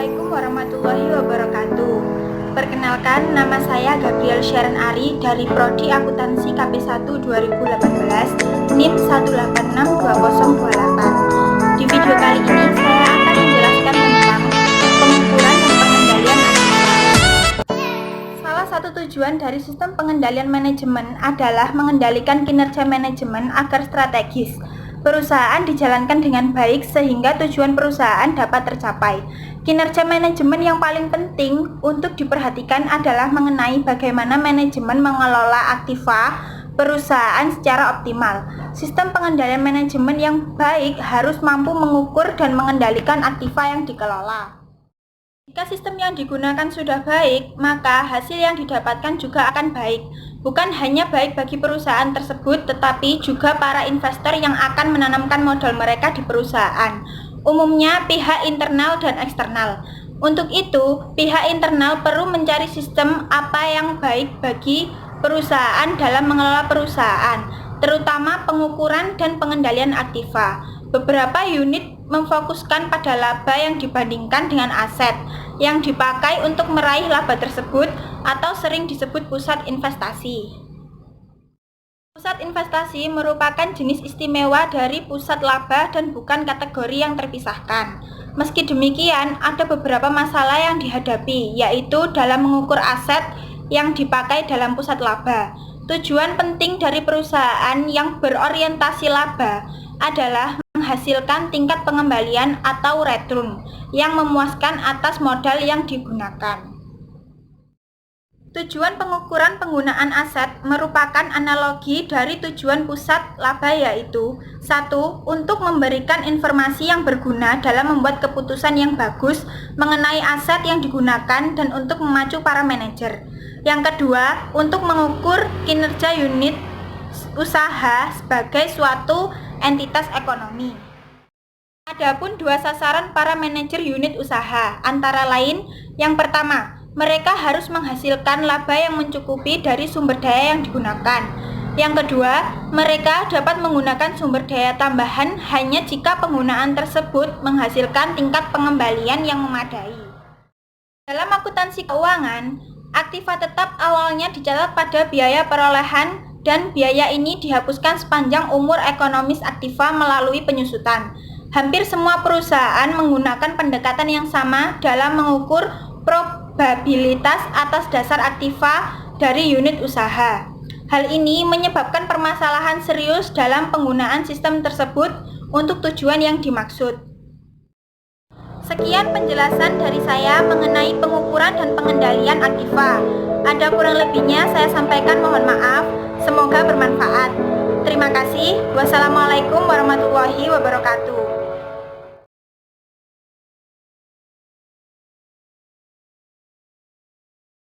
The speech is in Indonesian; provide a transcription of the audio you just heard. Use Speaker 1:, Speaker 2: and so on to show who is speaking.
Speaker 1: Assalamualaikum warahmatullahi wabarakatuh. Perkenalkan, nama saya Gabriel Sharon Ari dari Prodi Akuntansi KP1 2018 NIM 1862028. Di video kali ini saya akan menjelaskan tentang pengukuran dan pengendalian aktiva. Salah satu tujuan dari sistem pengendalian manajemen adalah mengendalikan kinerja manajemen agar strategis. Perusahaan dijalankan dengan baik sehingga tujuan perusahaan dapat tercapai. Kinerja manajemen yang paling penting untuk diperhatikan adalah mengenai bagaimana manajemen mengelola aktiva perusahaan secara optimal. Sistem pengendalian manajemen yang baik harus mampu mengukur dan mengendalikan aktiva yang dikelola. Jika sistem yang digunakan sudah baik, maka hasil yang didapatkan juga akan baik. Bukan hanya baik bagi perusahaan tersebut, tetapi juga para investor yang akan menanamkan modal mereka di perusahaan. Umumnya pihak internal dan eksternal. Untuk itu, pihak internal perlu mencari sistem apa yang baik bagi perusahaan dalam mengelola perusahaan, terutama pengukuran dan pengendalian aktiva. Beberapa unit memfokuskan pada laba yang dibandingkan dengan aset yang dipakai untuk meraih laba tersebut atau sering disebut pusat investasi. Pusat investasi merupakan jenis istimewa dari pusat laba dan bukan kategori yang terpisahkan. Meski demikian, ada beberapa masalah yang dihadapi, yaitu dalam mengukur aset yang dipakai dalam pusat laba. Tujuan penting dari perusahaan yang berorientasi laba adalah menghasilkan tingkat pengembalian atau return yang memuaskan atas modal yang digunakan. Tujuan pengukuran penggunaan aset merupakan analogi dari tujuan pusat laba, yaitu 1. Untuk memberikan informasi yang berguna dalam membuat keputusan yang bagus mengenai aset yang digunakan dan untuk memacu para manajer. Yang kedua, untuk mengukur kinerja unit usaha sebagai suatu entitas ekonomi. Adapun dua sasaran para manajer unit usaha, antara lain, yang pertama, mereka harus menghasilkan laba yang mencukupi dari sumber daya yang digunakan. Yang kedua, mereka dapat menggunakan sumber daya tambahan hanya jika penggunaan tersebut menghasilkan tingkat pengembalian yang memadai. Dalam akuntansi keuangan, aktiva tetap awalnya dicatat pada biaya perolehan dan biaya ini dihapuskan sepanjang umur ekonomis aktiva melalui penyusutan. Hampir semua perusahaan menggunakan pendekatan yang sama dalam mengukur probabilitas atas dasar aktiva dari unit usaha. Hal ini menyebabkan permasalahan serius dalam penggunaan sistem tersebut untuk tujuan yang dimaksud. Sekian penjelasan dari saya mengenai pengukuran dan pengendalian aktiva. Ada kurang lebihnya saya sampaikan, mohon maaf. Semoga bermanfaat. Terima kasih. Wassalamualaikum warahmatullahi wabarakatuh.